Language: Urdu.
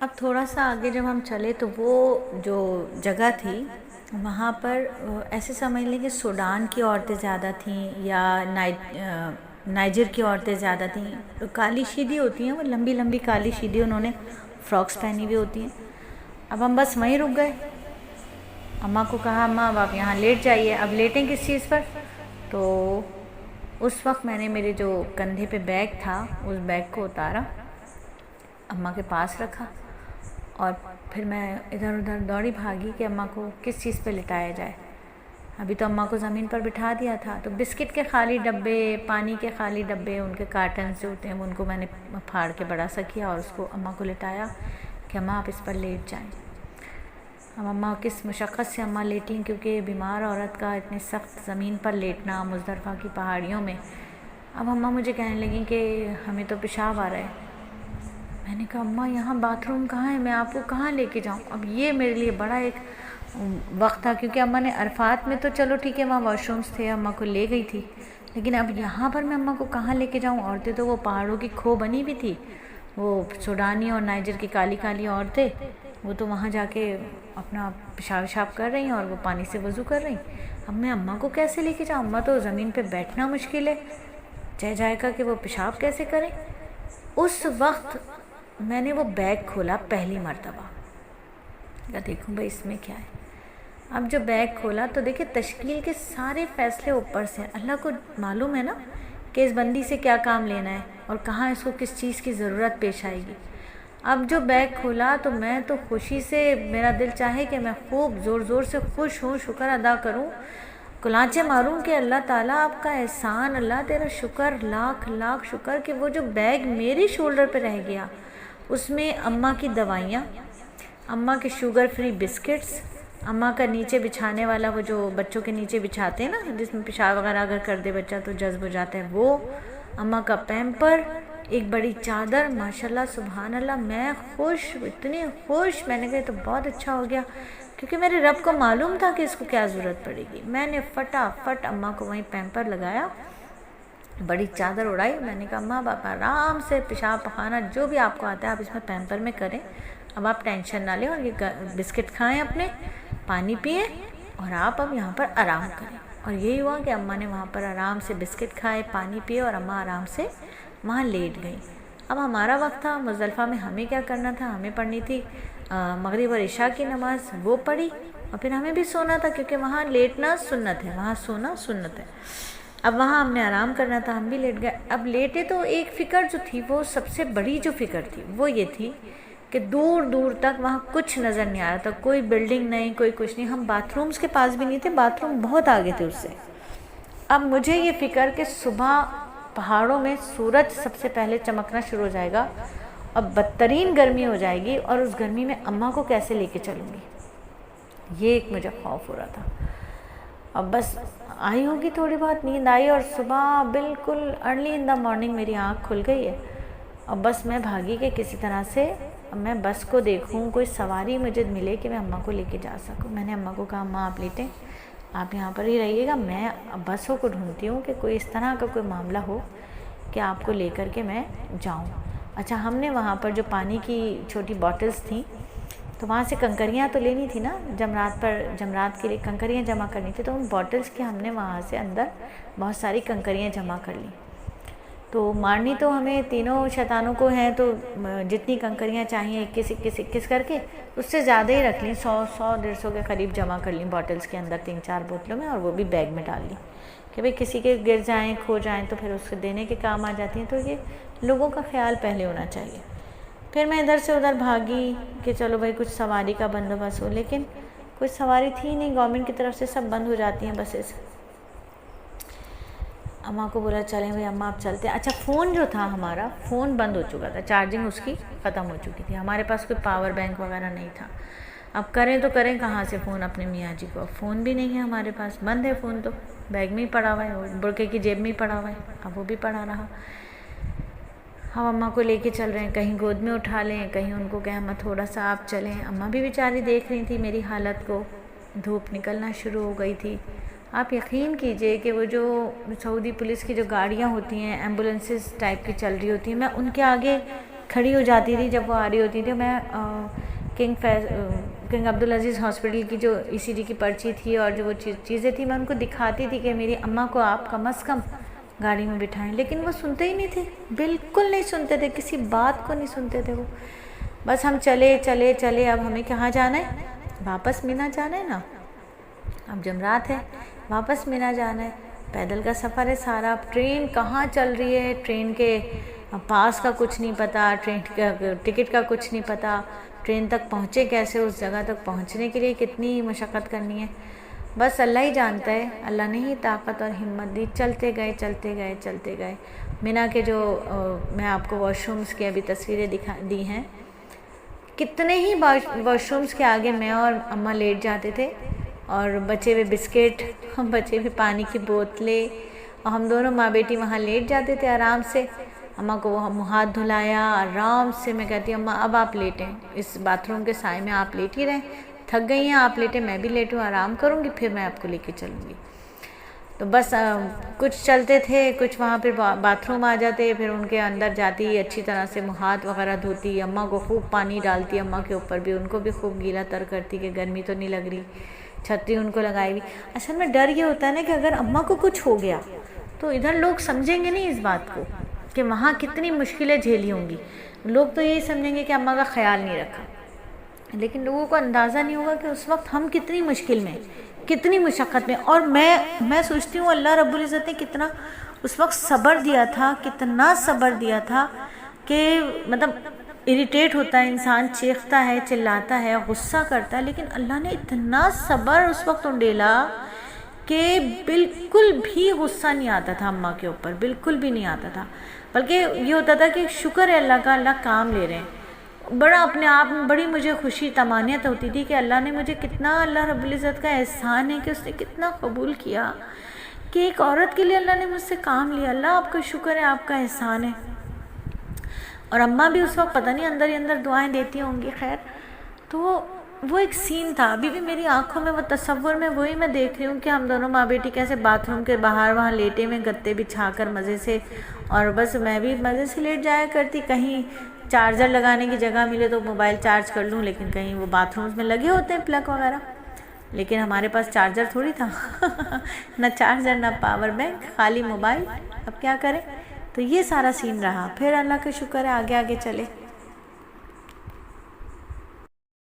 اب تھوڑا سا آگے جب ہم چلے تو وہ جو جگہ تھی وہاں پر ایسے سمجھ لیں کہ سوڈان کی عورتیں زیادہ تھیں یا نائجر کی عورتیں زیادہ تھیں. کالی شیدی ہوتی ہیں، وہ لمبی لمبی کالی شیدی، انہوں نے فراکس پہنی ہوئی ہوتی ہیں. اب ہم بس وہیں رک گئے. اماں کو کہا اماں اب آپ یہاں لیٹ جائیے. اب لیٹیں کس چیز پر؟ تو اس وقت میں نے میرے جو کندھے پہ بیگ تھا اس بیگ کو اتارا، اماں کے پاس رکھا، اور پھر میں ادھر ادھر دوڑی بھاگی کہ اماں کو کس چیز پہ لٹایا جائے. ابھی تو اماں کو زمین پر بٹھا دیا تھا، تو بسکٹ کے خالی ڈبے، پانی کے خالی ڈبے، ان کے کارٹنز جو ہوتے ہیں ان کو میں نے پھاڑ کے بڑا سا کیا اور اس کو اماں کو لٹایا کہ اماں آپ اس پر لیٹ جائیں. اب اماں کس مشقت سے اماں لیٹیں، کیونکہ بیمار عورت کا اتنے سخت زمین پر لیٹنا مزدلفہ کی پہاڑیوں میں. اب اماں مجھے کہنے لگیں کہ ہمیں تو پیشاب آ رہا ہے. میں نے کہا اماں یہاں باتھ روم کہاں ہے، میں آپ کو کہاں لے کے جاؤں؟ اب یہ میرے لیے بڑا ایک وقت تھا، کیونکہ اماں نے عرفات میں تو چلو ٹھیک ہے وہاں واش رومس تھے، اماں کو لے گئی تھی، لیکن اب یہاں پر میں اماں کو کہاں لے کے جاؤں؟ عورتیں تو وہ پہاڑوں کی کھو بنی ہوئی تھی، وہ سوڈانی اور نائجر کی کالی کالی عورتیں، وہ تو وہاں جا کے اپنا پیشاب وشاب کر رہی ہیں اور وہ پانی سے وضو کر رہی ہیں. اب میں اماں کو کیسے لے کے جاؤں؟ اماں تو زمین پہ بیٹھنا مشکل ہے، جائے گا کہ وہ پیشاب کیسے کریں. اس وقت میں نے وہ بیگ کھولا پہلی مرتبہ، کیا دیکھوں بھائی اس میں کیا ہے. اب جو بیگ کھولا تو دیکھیں تشکیل کے سارے فیصلے اوپر سے، اللہ کو معلوم ہے نا کہ اس بندی سے کیا کام لینا ہے اور کہاں اس کو کس چیز کی ضرورت پیش آئے گی. اب جو بیگ کھولا تو میں تو خوشی سے، میرا دل چاہے کہ میں خوب زور زور سے خوش ہوں، شکر ادا کروں، کلانچے ماروں کہ اللہ تعالیٰ آپ کا احسان، اللہ تیرا شکر، لاکھ لاکھ شکر کہ وہ جو بیگ میری شولڈر پہ رہ گیا اس میں اماں کی دوائیاں، اماں کے شوگر فری بسکٹس، اماں کا نیچے بچھانے والا وہ جو بچوں کے نیچے بچھاتے ہیں نا جس میں پیشاب وغیرہ اگر کر دے بچہ تو جذب ہو جاتا ہے، وہ اماں کا پیمپر، ایک بڑی چادر. ماشاءاللہ سبحان اللہ، میں خوش، اتنی خوش. میں نے کہا تو بہت اچھا ہو گیا، کیونکہ میرے رب کو معلوم تھا کہ اس کو کیا ضرورت پڑے گی. میں نے فٹافٹ اماں کو وہیں پیمپر لگایا، بڑی چادر اڑائی. میں نے کہا اماں آپ آرام سے پیشاب پخانہ جو بھی آپ کو آتا ہے آپ اس میں پیمپر میں کریں، اب آپ ٹینشن نہ لیں اور یہ بسکٹ کھائیں، اپنے پانی پئیں اور آپ اب یہاں پر آرام کریں. اور یہی ہوا کہ اماں نے وہاں پر آرام سے بسکٹ کھائے، پانی پیے اور اماں آرام سے وہاں لیٹ گئی. اب ہمارا وقت تھا مزدلفہ میں، ہمیں کیا کرنا تھا، ہمیں پڑھنی تھی مغرب اور عشاء کی نماز، وہ پڑھی اور پھر ہمیں بھی سونا تھا، کیونکہ وہاں لیٹنا سنت ہے، وہاں سونا سنت ہے. اب وہاں ہم نے آرام کرنا تھا، ہم بھی لیٹ گئے. اب لیٹے تو ایک فکر جو تھی، وہ سب سے بڑی جو فکر تھی وہ یہ تھی کہ دور دور تک وہاں کچھ نظر نہیں آ رہا تھا، کوئی بلڈنگ نہیں، کوئی کچھ نہیں. ہم باتھ رومز کے پاس بھی نہیں تھے، باتھ روم بہت آگے تھے اس سے. اب مجھے یہ فکر کہ صبح پہاڑوں میں سورج سب سے پہلے چمکنا شروع ہو جائے گا اور بدترین گرمی ہو جائے گی، اور اس گرمی میں اماں کو کیسے لے کے چلوں گی، یہ ایک مجھے خوف ہو رہا تھا. اب بس آئی ہوگی تھوڑی بہت نیند آئی، اور صبح بالکل ارلی ان دا مارننگ میری آنکھ کھل گئی ہے. اور بس میں بھاگی کہ کسی طرح سے میں بس کو دیکھوں، کوئی سواری مجھے ملے کہ میں اماں کو لے کے جا سکوں. میں نے اماں کو کہا اماں آپ لیٹیں، آپ یہاں پر ہی رہیے گا، میں بسوں کو ڈھونڈتی ہوں کہ کوئی اس طرح کا کوئی معاملہ ہو کہ آپ کو لے کر کے میں جاؤں. اچھا ہم نے وہاں پر جو پانی کی چھوٹی باٹلز تھیں تو وہاں سے کنکریاں تو لینی تھی نا، جمرات کے لیے کنکریاں جمع کرنی تھی، تو ان باٹلز کی ہم نے وہاں سے اندر بہت ساری کنکریاں جمع کر لیں. تو مارنی تو ہمیں تینوں شیطانوں کو ہیں، تو جتنی کنکریاں چاہیے اکیس اکیس کر کے اس سے زیادہ ہی رکھ لیں، 100 150 کے قریب جمع کر لیں باٹلز کے اندر 3 4 بوتلوں میں، اور وہ بھی بیگ میں ڈال لیں کہ بھئی کسی کے گر جائیں کھو جائیں تو پھر اس کو دینے کے کام آ جاتی ہیں. تو یہ لوگوں کا خیال پہلے ہونا چاہیے. پھر میں ادھر سے ادھر بھاگی کہ چلو بھائی کچھ سواری کا بندوبست ہو، لیکن کوئی سواری تھی نہیں، گورنمنٹ کی طرف سے سب بند ہو جاتی ہیں بسز. اماں کو بولا چلیں بھائی اماں آپ چلتے ہیں. اچھا فون جو تھا ہمارا، فون بند ہو چکا تھا، چارجنگ اس کی ختم ہو چکی تھی، ہمارے پاس کوئی پاور بینک وغیرہ نہیں تھا. اب کریں تو کریں کہاں سے فون اپنے میاں جی کو، فون بھی نہیں ہے ہمارے پاس، بند ہے فون، تو بیگ میں ہی پڑا ہوا ہے، برقعے کی جیب میں ہی پڑا ہوا ہے، اب وہ بھی پڑا رہا. ہم اماں کو لے کے چل رہے ہیں، کہیں گود میں اٹھا لیں، کہیں ان کو کہیں اماں تھوڑا سا آپ چلیں. اماں بھی بیچاری دیکھ رہی تھی میری حالت کو، دھوپ نکلنا شروع ہو گئی تھی. آپ یقین کیجئے کہ وہ جو سعودی پولیس کی جو گاڑیاں ہوتی ہیں ایمبولینسز ٹائپ کی چل رہی ہوتی ہیں، میں ان کے آگے کھڑی ہو جاتی تھی جب وہ آ رہی ہوتی تھی. میں کنگ عبد العزیز ہاسپٹل کی جو ECG کی پرچی تھی اور جو وہ چیزیں تھیں میں ان کو دکھاتی تھی کہ میری اماں کو آپ کم از کم گاڑی میں بٹھائیں, لیکن وہ سنتے ہی نہیں تھے, بالکل نہیں سنتے تھے, کسی بات کو نہیں سنتے تھے وہ. بس ہم چلے چلے چلے, اب ہمیں کہاں جانا ہے, واپس مینا جانا ہے نا, اب جمرات ہے, واپس مینا جانا ہے. پیدل کا سفر ہے سارا, اب ٹرین کہاں چل رہی ہے, ٹرین کے پاس کا کچھ نہیں پتہ, ٹرین کا ٹکٹ کا کچھ نہیں پتہ, ٹرین تک پہنچے کیسے, اس جگہ تک پہنچنے کے لیے کتنی مشقت کرنی ہے. بس اللہ ہی جانتا ہے, اللہ نے ہی طاقت اور ہمت دی. چلتے گئے چلتے گئے چلتے گئے. مینا کے جو میں آپ کو واش رومز کی ابھی تصویریں دی ہیں, کتنے ہی واش رومز کے آگے میں اور اماں لیٹ جاتے تھے, اور بچے ہوئے بسکٹ, بچے ہوئے پانی کی بوتلیں, اور ہم دونوں ماں بیٹی وہاں لیٹ جاتے تھے آرام سے. اماں کو وہ ہاتھ دھلایا آرام سے, میں کہتی اماں اب آپ لیٹیں, اس باتھ روم کے سائے میں آپ لیٹ ہی رہیں, تھک گئی ہیں آپ لیٹیں, میں بھی لیٹوں, آرام کروں گی, پھر میں آپ کو لے کے چلوں گی. تو بس کچھ چلتے تھے, کچھ وہاں پھر باتھ روم آ جاتے, پھر ان کے اندر جاتی اچھی طرح سے ہاتھ وغیرہ دھوتی, اماں کو خوب پانی ڈالتی, اماں کے اوپر بھی, ان کو بھی خوب گیلا تر کرتی کہ گرمی تو نہیں لگ رہی, چھتری ان کو لگائی ہوئی. اصل میں ڈر یہ ہوتا ہے نا کہ اگر اماں کو کچھ ہو گیا تو ادھر لوگ سمجھیں گے نہیں اس بات کو کہ وہاں کتنی مشکلیں جھیلی ہوں گی. لوگ تو یہی سمجھیں گے کہ اماں کا خیال نہیں رکھا, لیکن لوگوں کو اندازہ نہیں ہوگا کہ اس وقت ہم کتنی مشکل میں, کتنی مشقت میں. اور میں سوچتی ہوں اللہ رب العزت نے کتنا اس وقت صبر دیا تھا, کتنا صبر دیا تھا کہ مطلب اریٹیٹ ہوتا ہے انسان, چیختا ہے, چلاتا ہے, غصہ کرتا ہے, لیکن اللہ نے اتنا صبر اس وقت انڈیلا کہ بالکل بھی غصہ نہیں آتا تھا اماں کے اوپر, بالکل بھی نہیں آتا تھا. بلکہ یہ ہوتا تھا کہ شکر ہے اللہ کا, اللہ کام لے رہے ہیں. بڑا اپنے آپ میں بڑی مجھے خوشی طمانینت ہوتی تھی کہ اللہ نے مجھے کتنا, اللہ رب العزت کا احسان ہے کہ اس نے کتنا قبول کیا کہ ایک عورت کے لیے اللہ نے مجھ سے کام لیا. اللہ آپ کا شکر ہے, آپ کا احسان ہے. اور اماں بھی اس وقت پتہ نہیں اندر ہی اندر دعائیں دیتی ہوں گی. خیر, تو وہ ایک سین تھا, ابھی بھی میری آنکھوں میں وہ تصور میں وہی میں دیکھ رہی ہوں کہ ہم دونوں ماں بیٹی کیسے باتھ روم کے باہر وہاں لیٹے میں گتے بچھا کر مزے سے, اور بس میں بھی مزے سے لیٹ جایا کرتی, کہیں چارجر لگانے کی جگہ ملے تو موبائل چارج کر لوں, لیکن کہیں وہ باتھ رومز میں لگے ہوتے ہیں پلگ وغیرہ, لیکن ہمارے پاس چارجر تھوڑی تھا, نہ چارجر نہ پاور بینک, خالی موبائل. اب کیا کریں. تو یہ سارا سین رہا. پھر اللہ کا شکر ہے آگے آگے چلے.